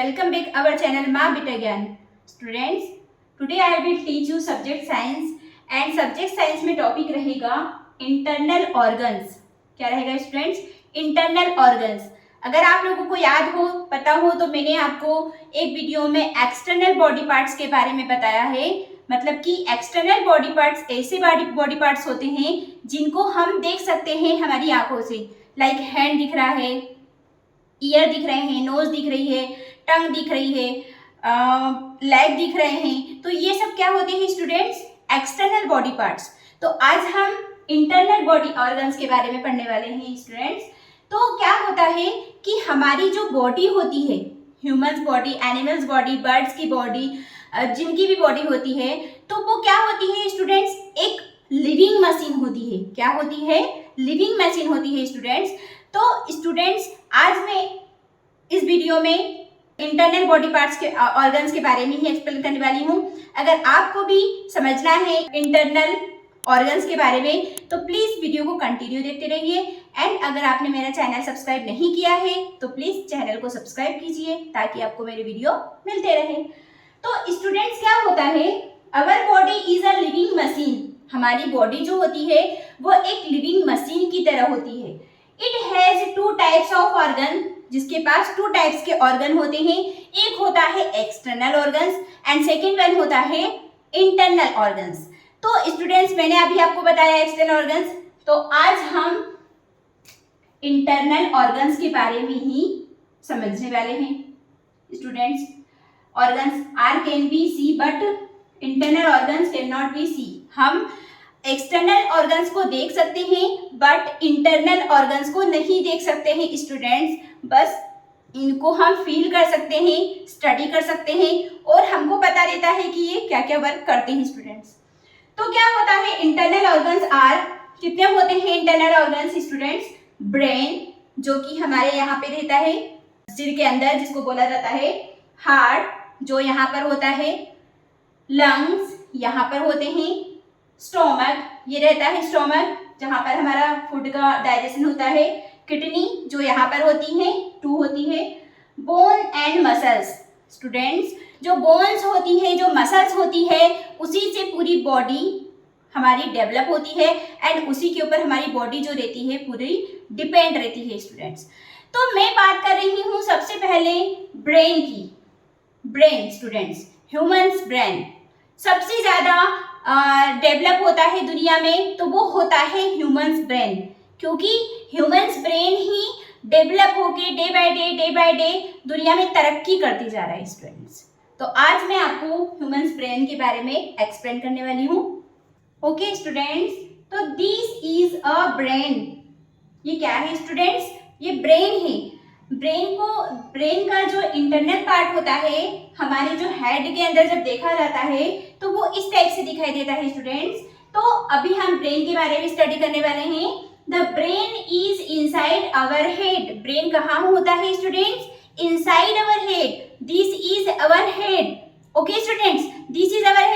Welcome back our channel माँ बेटा ज्ञान. Students, today I will teach you subject science and subject science में topic रहेगा internal organs. क्या रहेगा स्टूडेंट्स? Internal organs. अगर आप लोगों को याद हो, पता हो, तो मैंने आपको एक वीडियो में एक्सटर्नल बॉडी पार्ट्स के बारे में बताया है. मतलब कि एक्सटर्नल बॉडी पार्ट्स ऐसे बॉडी पार्ट्स होते हैं जिनको हम देख सकते हैं हमारी आंखों से. लाइक हैंड दिख रहा है, ईयर दिख रहे हैं, नोज दिख रही है, टंग दिख रही है, लेग दिख रहे हैं. तो ये सब क्या होते हैं स्टूडेंट्स? External body parts. तो आज हम इंटरनल बॉडी ऑर्गन्स के बारे में पढ़ने वाले हैं स्टूडेंट्स. तो क्या होता है कि हमारी जो बॉडी होती है, humans body, animals body, birds की बॉडी, जिनकी भी बॉडी होती है, तो वो क्या होती है स्टूडेंट्स? एक लिविंग मशीन होती है. क्या होती है? लिविंग मशीन होती है स्टूडेंट्स. तो स्टूडेंट्स, आज मैं इस वीडियो में इंटरनल बॉडी पार्ट्स के ऑर्गन्स के बारे में ही एक्सप्लेन करने वाली हूँ. अगर आपको भी समझना है इंटरनल ऑर्गन्स के बारे में तो प्लीज़ वीडियो को कंटिन्यू देखते रहिए. एंड अगर आपने मेरा चैनल सब्सक्राइब नहीं किया है तो प्लीज़ चैनल को सब्सक्राइब कीजिए ताकि आपको मेरे वीडियो मिलते रहे. तो स्टूडेंट्स, क्या होता है? Our body is a living machine. हमारी बॉडी जो होती है वो एक लिविंग मशीन की तरह होती है. It has two types of organ. जिसके पास टू टाइप्स के ऑर्गन होते हैं. एक होता है external organs and second one होता है इंटरनल ऑर्गन्स. तो स्टूडेंट्स, मैंने अभी आपको बताया एक्सटर्नल ऑर्गन्स. तो आज हम इंटरनल ऑर्गन्स के बारे में ही समझने वाले हैं students. Organs are can be see but internal organs can not be see. हम एक्सटर्नल ऑर्गन्स को देख सकते हैं बट इंटरनल ऑर्गन्स को नहीं देख सकते हैं स्टूडेंट्स. बस इनको हम फील कर सकते हैं, स्टडी कर सकते हैं और हमको पता रहता है कि ये क्या क्या वर्क करते हैं स्टूडेंट्स. तो क्या होता है? इंटरनल ऑर्गन्स आर, कितने होते हैं इंटरनल ऑर्गन्स स्टूडेंट्स? ब्रेन, जो कि हमारे यहाँ पे रहता है सिर के अंदर, जिसको बोला जाता है. हार्ट, जो यहाँ पर होता है. लंग्स यहाँ पर होते हैं. स्टोमक, ये रहता है स्टोमक, जहाँ पर हमारा फूड का डाइजेशन होता है. किडनी, जो यहाँ पर होती है, 2 होती है. Bone and muscles. स्टूडेंट्स, जो बोन्स होती है, जो मसल्स होती है, उसी से पूरी बॉडी हमारी डेवलप होती है एंड उसी के ऊपर हमारी बॉडी जो रहती है पूरी डिपेंड रहती है स्टूडेंट्स. तो मैं बात कर रही हूँ सबसे पहले ब्रेन की. ब्रेन स्टूडेंट्स, ह्यूमन्स ब्रेन सबसे ज़्यादा डेवलप होता है दुनिया में, तो वो होता है ह्यूमन्स ब्रेन. क्योंकि ह्यूमन्स ब्रेन ही डेवलप होके डे बाय डे दुनिया में तरक्की करती जा रहा है स्टूडेंट्स. तो आज मैं आपको ह्यूमन्स ब्रेन के बारे में एक्सप्लेन करने वाली हूँ. ओके स्टूडेंट्स, तो दिस इज अ ब्रेन. ये क्या है स्टूडेंट्स? ये ब्रेन है. ब्रेन का जो इंटरनल पार्ट होता है, हमारे जो हेड के अंदर जब देखा जाता है तो वो इस टाइप से दिखाई देता है स्टूडेंट्स. तो अभी हम ब्रेन के बारे में स्टडी करने वाले हैं. The brain is inside our head. Brain कहाँ होता है students? Inside our head. This is our head. Okay students, this is our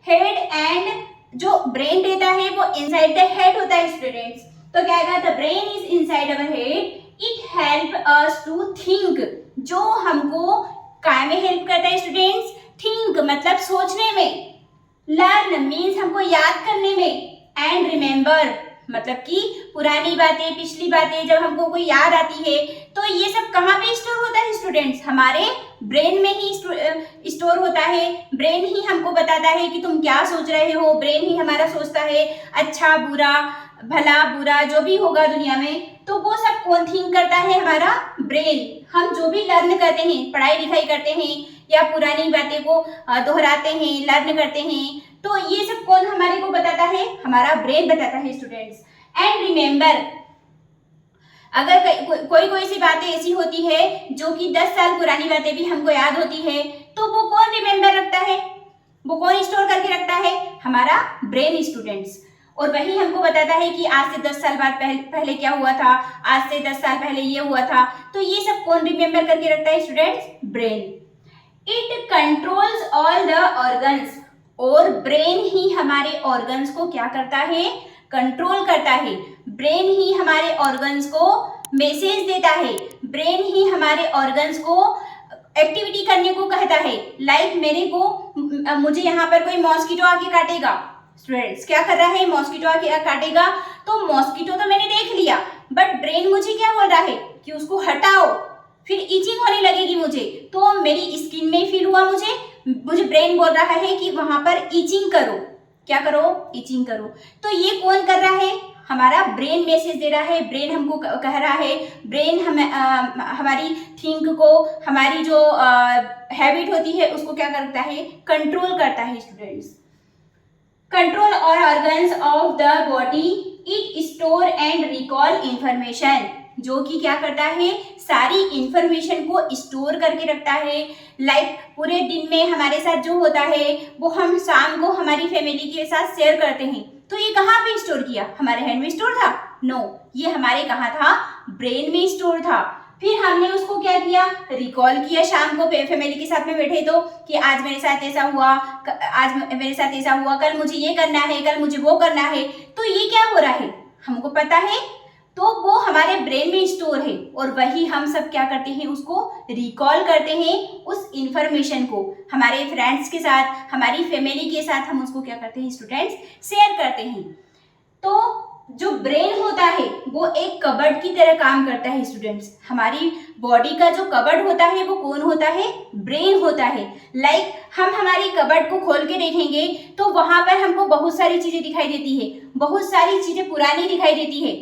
head and जो ब्रेन रहता है वो इनसाइड द हेड होता है स्टूडेंट्स. तो क्या है? The brain is inside our head. It help us to think. जो हमको काय में हेल्प करता है स्टूडेंट्स? थिंक मतलब सोचने में. लर्न मीन्स हमको याद करने में. एंड रिमेम्बर मतलब कि पुरानी बातें, पिछली बातें जब हमको कोई याद आती है तो ये सब कहाँ पे स्टोर होता है स्टूडेंट्स? हमारे ब्रेन में ही स्टोर होता है. ब्रेन ही हमको बताता है कि तुम क्या सोच रहे हो. ब्रेन ही हमारा सोचता है अच्छा बुरा, भला बुरा जो भी होगा दुनिया में, तो वो सब कौन थिंक करता है? हमारा ब्रेन. हम जो भी लर्न करते हैं, पढ़ाई लिखाई करते हैं या पुरानी बातें को दोहराते हैं, लर्न करते हैं, तो ये सब कौन हमारे को बताता है? हमारा ब्रेन बताता है स्टूडेंट्स. एंड रिमेम्बर, अगर कोई सी बातें ऐसी होती है जो कि 10 साल पुरानी बातें भी हमको याद होती है, तो वो कौन रिमेम्बर रखता है? वो कौन स्टोर करके रखता है? हमारा ब्रेन स्टूडेंट्स. और वही हमको बताता है कि आज से 10 साल बाद पहले क्या हुआ था, आज से 10 साल पहले ये हुआ था. तो ये सब कौन रिमेम्बर करके रखता है students? Brain. It controls all the organs. और ब्रेन ही हमारे ऑर्गन्स को क्या करता है? कंट्रोल करता है. ब्रेन ही हमारे ऑर्गन्स को मैसेज देता है. ब्रेन ही हमारे ऑर्गन्स को एक्टिविटी करने को कहता है। लाइक मुझे यहाँ पर कोई मॉस्किटो आके काटेगा, स्टूडेंट्स क्या कर रहा है, मॉस्किटो आके काटेगा, तो मॉस्किटो तो मैंने देख लिया, बट ब्रेन मुझे क्या बोल रहा है कि उसको हटाओ, फिर इचिंग होने लगेगी मुझे, तो मेरी स्किन में फील हुआ, मुझे ब्रेन बोल रहा है कि वहां पर इचिंग करो, क्या करो, इचिंग करो। तो ये कौन कर रहा है, हमारा ब्रेन मैसेज दे रहा है, ब्रेन हमको कह रहा है, ब्रेन हमारी थिंक को, हमारी जो हैबिट होती है उसको क्या करता है, कंट्रोल करता है स्टूडेंट्स। कंट्रोल और organs of the body, it store and recall information, जो कि क्या करता है, सारी इंफॉर्मेशन को स्टोर करके रखता है। लाइक पूरे दिन में हमारे साथ जो होता है वो हम शाम को हमारी फैमिली के साथ शेयर करते हैं, तो ये कहाँ पे स्टोर किया, हमारे हैंड में स्टोर था, नो, ये हमारे कहाँ था, ब्रेन में स्टोर था। फिर हमने उसको क्या किया, रिकॉल किया, शाम को फैमिली के साथ में बैठे तो कि आज मेरे साथ ऐसा हुआ, आज मेरे साथ ऐसा हुआ, कल मुझे ये करना है, कल मुझे वो करना है, तो ये क्या हो रहा है हमको पता है, तो वो हमारे ब्रेन में स्टोर है, और वही हम सब क्या करते हैं, उसको रिकॉल करते हैं, उस इंफॉर्मेशन को हमारे फ्रेंड्स के साथ, हमारी फैमिली के साथ हम उसको क्या करते हैं स्टूडेंट्स, शेयर करते हैं। तो जो ब्रेन होता है वो एक कबर्ड की तरह काम करता है स्टूडेंट्स। हमारी बॉडी का जो कबर्ड होता है वो कौन होता है, ब्रेन होता है। लाइक हम हमारी कबर्ड को खोल के देखेंगे तो वहां पर हमको बहुत सारी चीजें दिखाई देती है, बहुत सारी चीजें पुरानी दिखाई देती है,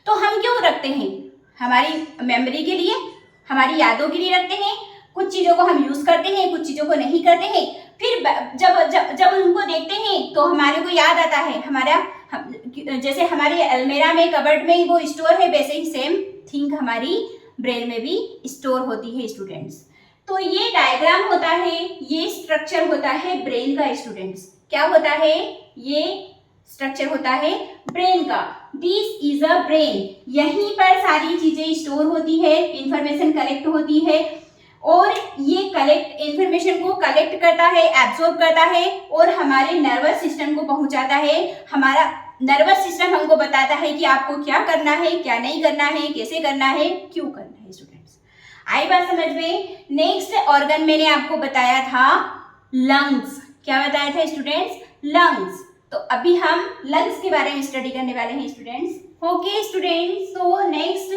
तो हम क्यों रखते हैं, हमारी मेमोरी के लिए, हमारी यादों के लिए रखते हैं। कुछ चीजों को हम यूज करते हैं, कुछ चीजों को नहीं करते हैं, फिर जब जब जब उनको देखते हैं तो हमारे को याद आता है, जैसे हमारे अलमीरा में, कबर्ड में वो स्टोर है, वैसे ही सेम थिंग हमारी ब्रेन में भी स्टोर होती है स्टूडेंट्स। तो ये डायग्राम होता है, ये स्ट्रक्चर होता है ब्रेन का स्टूडेंट्स। क्या होता है, ये स्ट्रक्चर होता है ब्रेन का। दिस इज अ ब्रेन, यहीं पर सारी चीजें स्टोर होती है, इंफॉर्मेशन कलेक्ट होती है, और ये इंफॉर्मेशन को कलेक्ट करता है, एब्जॉर्ब करता है, और हमारे नर्वस सिस्टम को पहुंचाता है। हमारा नर्वस सिस्टम हमको बताता है कि आपको क्या करना है, क्या नहीं करना है, कैसे करना है, क्यों करना है स्टूडेंट्स। आई बात समझ में। नेक्स्ट ऑर्गन मैंने आपको बताया था लंग्स। क्या बताया था स्टूडेंट्स, लंग्स। तो अभी हम लंग्स के बारे में स्टडी करने वाले हैं स्टूडेंट्स। ओके स्टूडेंट्स, तो नेक्स्ट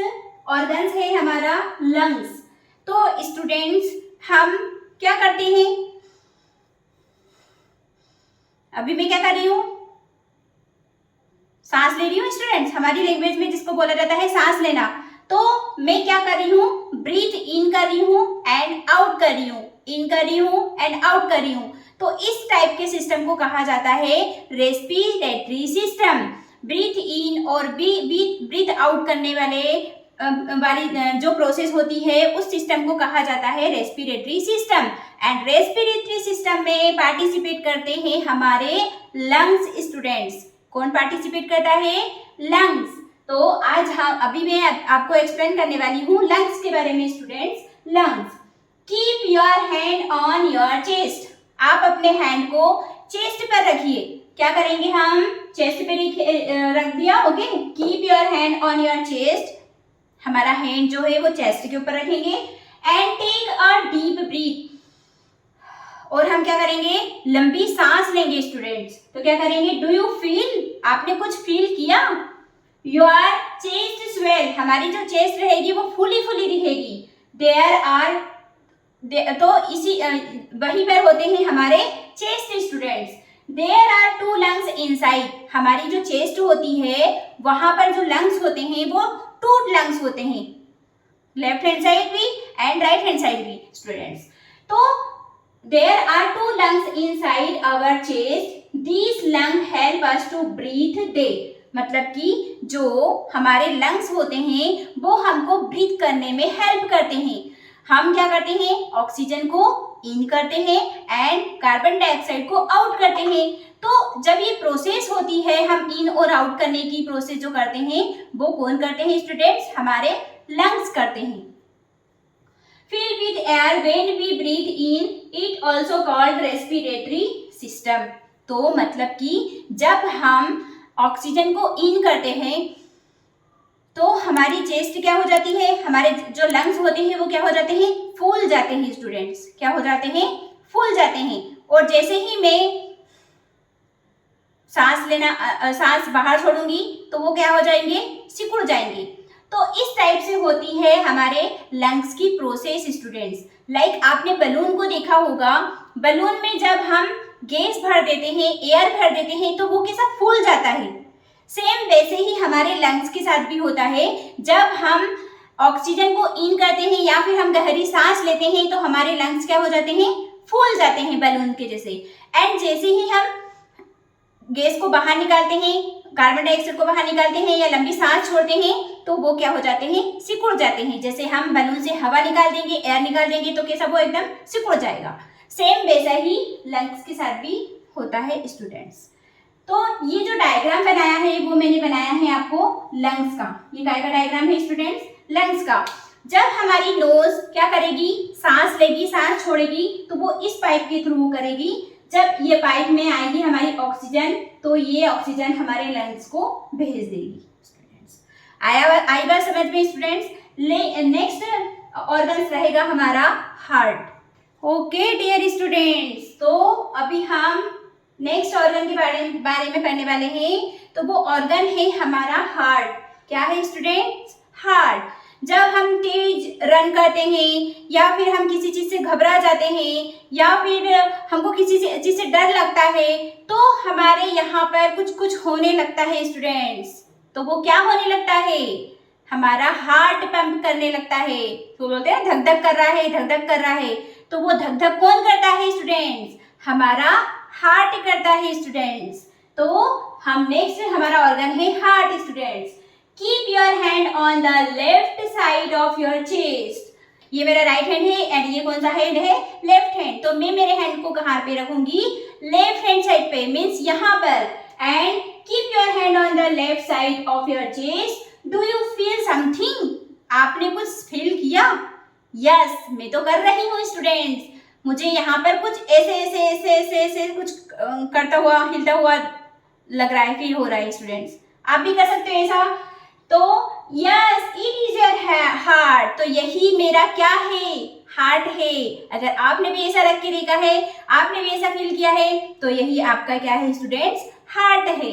ऑर्गन्स है हमारा लंग्स। तो स्टूडेंट्स हम क्या करते हैं, अभी मैं क्या कर रही हूं, सांस ले रही हूँ स्टूडेंट्स, हमारी लैंग्वेज में जिसको बोला जाता है सांस लेना। तो मैं क्या कर रही हूँ, ब्रीथ इन कर रही हूँ एंड आउट कर रही हूँ, इन कर रही हूँ एंड आउट कर रही हूँ। तो इस टाइप के सिस्टम को कहा जाता है रेस्पिरेटरी सिस्टम। ब्रीथ इन और ब्रीथ आउट करने वाली जो प्रोसेस होती है उस सिस्टम को कहा जाता है respiratory system. And respiratory system में पार्टिसिपेट करते हैं हमारे लंग्स स्टूडेंट्स। कौन पार्टिसिपेट करता है, लंग्स। तो आज अभी मैं आपको एक्सप्लेन करने वाली हूँ लंग्स के बारे में students. Lungs, keep your hand on your chest. आप अपने हैंड को चेस्ट पर रखिए। क्या करेंगे हम, चेस्ट पे रख दिया, okay. Keep your hand on your chest, हमारा हैंड जो है वो चेस्ट के ऊपर रखेंगे। And take a deep breath, और हम क्या करेंगे, लंबी सांस लेंगे स्टूडेंट्स। तो क्या करेंगे, डू यू फील, आपने कुछ फील किया, योर चेस्ट स्वेल, हमारी जो चेस्ट रहेगी वो फुली दिखेगी। तो इसी वहीं पर होते हैं हमारे chest students. There are 2 lungs inside, हमारी जो चेस्ट होती है वहां पर जो लंग्स होते हैं वो 2 लंग्स होते हैं, लेफ्ट हैंड साइड भी एंड राइट हैंड साइड भी स्टूडेंट्स। तो there are 2 lungs inside our chest, these lungs help us to breathe they, मतलब कि जो हमारे लंग्स होते हैं वो हमको ब्रीथ करने में हेल्प करते हैं। हम क्या करते हैं, ऑक्सीजन को इन करते हैं एंड कार्बन डाइऑक्साइड को आउट करते हैं। तो जब ये प्रोसेस होती है, हम इन और आउट करने की प्रोसेस जो करते हैं वो कौन करते हैं स्टूडेंट्स, हमारे लंग्स करते हैं। Fill with air when we breathe in, it also called respiratory system। तो मतलब कि जब हम ऑक्सीजन को इन करते हैं तो हमारी चेस्ट क्या हो जाती है, हमारे जो लंग्स होते हैं वो क्या हो जाते हैं, फूल जाते हैं स्टूडेंट्स, क्या हो जाते हैं, फूल जाते हैं। और जैसे ही मैं सांस बाहर छोड़ूंगी तो वो क्या हो जाएंगे, सिकुड़ जाएंगे। तो इस टाइप से होती है हमारे लंग्स की प्रोसेस स्टूडेंट्स। लाइक आपने बलून को देखा होगा, बलून में जब हम गैस भर देते हैं, एयर भर देते हैं तो वो कैसा फूल जाता है। सेम वैसे ही हमारे लंग्स के साथ भी होता है। जब हम ऑक्सीजन को इन करते हैं या फिर हम गहरी सांस लेते हैं तो हमारे लंग्स क्या हो जाते हैं, फूल जाते हैं बलून के जैसे। एंड जैसे ही हम गैस को बाहर निकालते हैं, कार्बन डाइऑक्साइड को बाहर निकालते हैं या लंबी सांस छोड़ते हैं तो वो क्या हो जाते हैं, सिकुड़ जाते हैं। जैसे हम बलून से हवा निकाल देंगे, एयर निकाल देंगे तो कैसा वो एकदम सिकुड़ जाएगा। सेम वैसा ही लंग्स के साथ भी होता है स्टूडेंट्स। तो ये जो डायग्राम बनाया है वो मैंने बनाया है आपको लंग्स का। ये काय का डायग्राम है स्टूडेंट्स, लंग्स का। जब हमारी नोज क्या करेगी, सांस लेगी, सांस छोड़ेगी तो वो इस पाइप के थ्रू करेगी। जब ये पाइप में आएगी हमारी ऑक्सीजन तो ये ऑक्सीजन हमारे लंग्स को भेज देगी स्टूडेंट्स। आई बात समझ में स्टूडेंट्स। नेक्स्ट ऑर्गन रहेगा हमारा हार्ट। ओके डियर स्टूडेंट्स, तो अभी हम नेक्स्ट ऑर्गन के बारे में पढ़ने वाले हैं। तो वो ऑर्गन है हमारा हार्ट। क्या है स्टूडेंट्स, हार्ट। जब हम तेज रन करते हैं या फिर हम किसी चीज से घबरा जाते हैं या फिर हमको किसी चीज से डर लगता है तो हमारे यहाँ पर कुछ होने लगता है स्टूडेंट्स। तो वो क्या होने लगता है, हमारा हार्ट पंप करने लगता है। तो बोलते हैं धक धक कर रहा है, धक धक कर रहा है। तो वो धक धक कौन करता है स्टूडेंट्स, हमारा हार्ट करता है स्टूडेंट्स। तो हम नेक्स्ट हमारा ऑर्गन है heart students. Keep your hand on the left side of your chest. ये मेरा राइट हैंड है एंड ये कौन सा हैंड है, लेफ्ट हैंड। तो मैं मेरे हैंड को कहाँ पे रखूंगी, लेफ्ट हैंड साइड पे, मीन्स यहाँ पर। And keep your hand on the left side of your chest. Do you feel something, आपने कुछ फील किया? यस, मैं तो कर रही हूँ स्टूडेंट्स। मुझे यहाँ पर कुछ ऐसे कुछ करता हुआ, हिलता हुआ लग रहा है, फील हो रहा है स्टूडेंट्स। आप भी कर सकते हो ऐसा। तो yes, it is your heart. तो यही मेरा क्या है, हार्ट है। अगर आपने भी ऐसा रख के देखा है, आपने भी ऐसा फील किया है तो यही आपका क्या है स्टूडेंट्स, हार्ट है,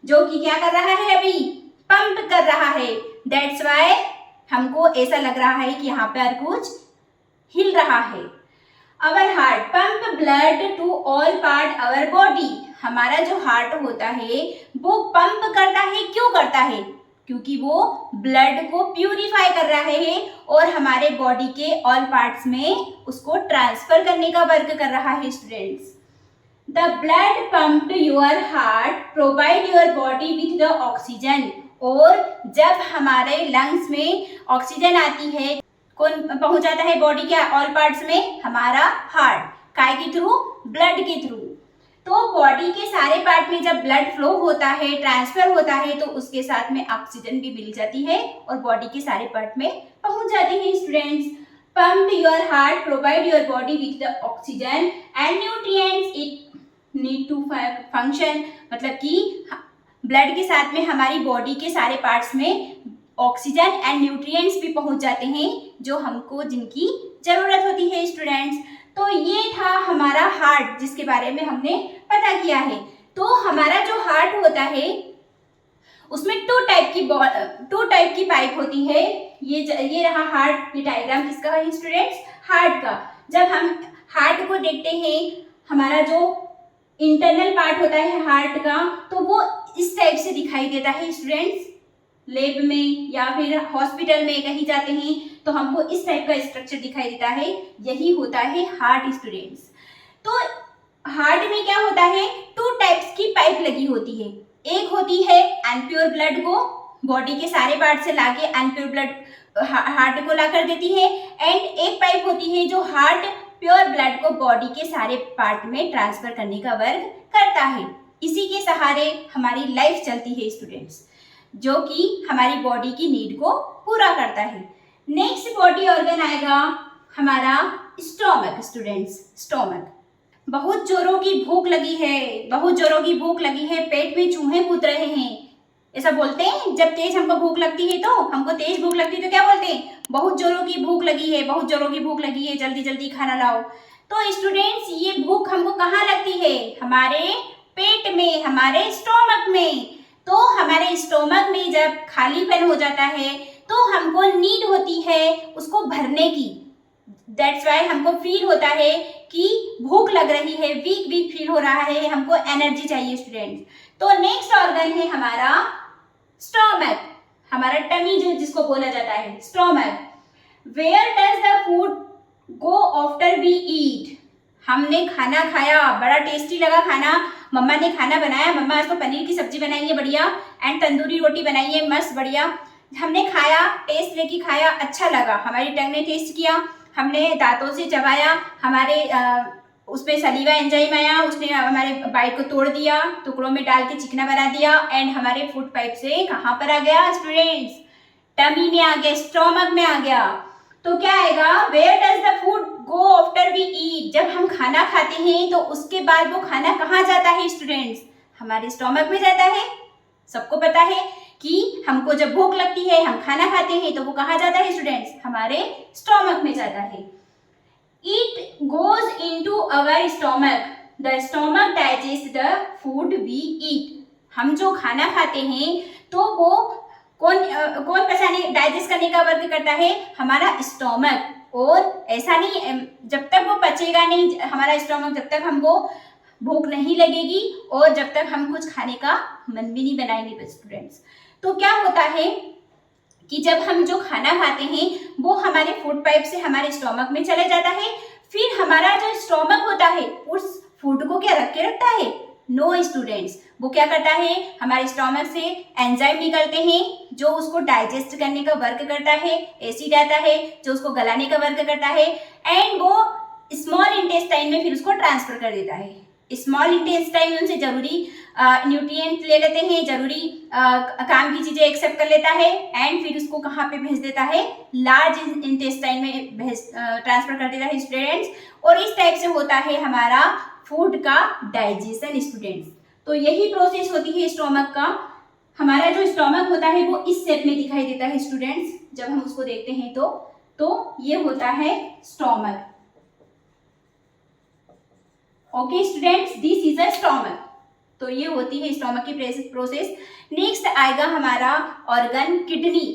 जो कि क्या कर रहा है, अभी पंप कर रहा है। दैट्स वाई हमको ऐसा लग रहा है कि यहाँ पर कुछ हिल रहा है। Our heart pump blood to all part our body। हमारा जो हार्ट होता है वो पंप करता है। क्यों करता है, क्योंकि वो ब्लड को प्यूरिफाई कर रहा है और हमारे बॉडी के ऑल पार्ट्स में उसको ट्रांसफर करने का वर्क कर रहा है students. The blood pump your heart provide your body with the oxygen. और जब हमारे लंग्स में ऑक्सीजन आती है, कौन पहुंच जाता है बॉडी के ऑल पार्ट्स में, हमारा हार्ट। काय के थ्रू, ब्लड के थ्रू। तो बॉडी के सारे पार्ट में जब ब्लड फ्लो होता है, ट्रांसफर होता है तो उसके साथ में ऑक्सीजन भी मिल जाती है और बॉडी के सारे पार्ट में पहुंच जाती है students. Pump your heart provide your body with the oxygen and nutrients it need to function. मतलब कि ब्लड के साथ में हमारी बॉडी के सारे पार्ट्स में ऑक्सीजन एंड न्यूट्रिएंट्स भी पहुंच जाते हैं जो हमको, जिनकी जरूरत होती है स्टूडेंट्स। तो ये था हमारा हार्ट जिसके बारे में हमने पता किया है। तो हमारा जो हार्ट होता है उसमें टू टाइप की पाइप होती है। ये रहा हार्ट। ये डायग्राम किसका है स्टूडेंट्स, हार्ट का। जब हम हार्ट को देखते हैं, हमारा जो इंटरनल पार्ट होता है हार्ट का, तो वो इस टाइप से दिखाई देता है स्टूडेंट्स। लैब में या फिर हॉस्पिटल में कहीं जाते हैं तो हमको इस टाइप का स्ट्रक्चर दिखाई देता है। यही होता है हार्ट स्टूडेंट्स। तो हार्ट में क्या होता है, टू टाइप्स की पाइप लगी होती है। एक होती है अनप्योर ब्लड को बॉडी के सारे पार्ट से लाके अनप्योर ब्लड हार्ट को ला कर देती है। एंड एक पाइप होती है जो हार्ट प्योर ब्लड को बॉडी के सारे पार्ट में ट्रांसफर करने का वर्क करता है। इसी के सहारे हमारी लाइफ चलती है स्टूडेंट्स, जो कि हमारी बॉडी की नीड को पूरा करता है। नेक्स्ट बॉडी ऑर्गन आएगा हमारा स्टोमक स्टूडेंट्स। स्टोमक। बहुत जोरों की भूख लगी है, बहुत जोरों की भूख लगी है, पेट में चूहे कूद रहे हैं। ऐसा बोलते हैं जब तेज हमको भूख लगती है, तो हमको तेज भूख लगती है तो क्या बोलते हैं, बहुत जोरों की भूख लगी है, बहुत जोरों की भूख लगी है, जल्दी जल्दी खाना लाओ। तो स्टूडेंट्स ये भूख हमको कहाँ लगती है, हमारे पेट में, हमारे स्टोमक में। तो हमारे स्टोमक में जब खालीपन हो जाता है तो हमको नीड होती है उसको भरने की। दैट्स वाई हमको फील होता है कि भूख लग रही है, वीक वीक फील हो रहा है, हमको एनर्जी चाहिए स्टूडेंट्स। तो नेक्स्ट ऑर्गन है हमारा स्टोमक, हमारा टमी जो जिसको बोला जाता है stomach. Where does the food go after we eat. हमने खाना खाया, बड़ा टेस्टी लगा खाना, मम्मा ने खाना बनाया, मम्मा आज तो पनीर की सब्जी बनाई है बढ़िया, एंड तंदूरी रोटी बनाई है मस्त बढ़िया। हमने खाया, टेस्ट लेके खाया, अच्छा लगा, हमारी टंग ने टेस्ट किया, हमने दांतों से चबाया, हमारे उसमें सलीवा एंजाइम आया, उसने हमारे बाइट को तोड़ दिया, टुकड़ों में डाल के चिकना बना दिया, एंड हमारे फूड पाइप से कहाँ पर आ गया स्टूडेंट्स, टमी में आ गया, स्टोमक में आ गया। तो क्या आएगा, where does the food go after we eat. जब हम खाना खाते हैं तो उसके बाद वो खाना कहाँ जाता है स्टूडेंट्स, हमारे स्टोमक में जाता है। सबको पता है कि हमको जब भूख लगती है, हम खाना खाते हैं, तो वो कहाँ जाता है स्टूडेंट्स, हमारे स्टोमक में जाता है। It goes into our stomach, the stomach digest the food we eat. हम जो खाना खाते हैं तो वो कौन पचाने डाइजेस्ट करने का वर्क करता है, हमारा स्टोमक। और ऐसा नहीं, जब तक वो पचेगा नहीं हमारा स्टोमक, जब तक हमको भूख नहीं लगेगी और जब तक हम कुछ खाने का मन भी नहीं बनाएंगे स्टूडेंट्स। तो क्या होता है कि जब हम जो खाना खाते हैं वो हमारे फूड पाइप से हमारे स्टोमक में चले जाता है, फिर हमारा जो स्टोमक होता है उस फूड को क्या रख के रखता है, नो स्टूडेंट्स, वो क्या करता है, हमारे स्टोमक से एंजाइम निकलते हैं जो उसको डाइजेस्ट करने का वर्क करता है, एसिड आता है जो उसको गलाने का वर्क करता है, एंड वो स्मॉल इंटेस्टाइन में फिर उसको ट्रांसफर कर देता है। स्मॉल इंटेस्टाइन उनसे जरूरी न्यूट्रिएंट ले लेते हैं, जरूरी काम की चीजें एक्सेप्ट कर लेता है, एंड फिर उसको कहाँ पे भेज देता है, लार्ज इंटेस्टाइन में ट्रांसफर कर देता है स्टूडेंट्स। और इस टाइप से होता है हमारा फूड का डाइजेशन स्टूडेंट्स। तो यही प्रोसेस होती है स्टोमक का। हमारा जो स्टोमक होता है वो इस शेप में दिखाई देता है स्टूडेंट्स, जब हम उसको देखते हैं तो ये होता है stomach. Okay students, this is a stomach. तो ये होती है स्टोमक की प्रोसेस। नेक्स्ट आएगा हमारा ऑर्गन किडनी।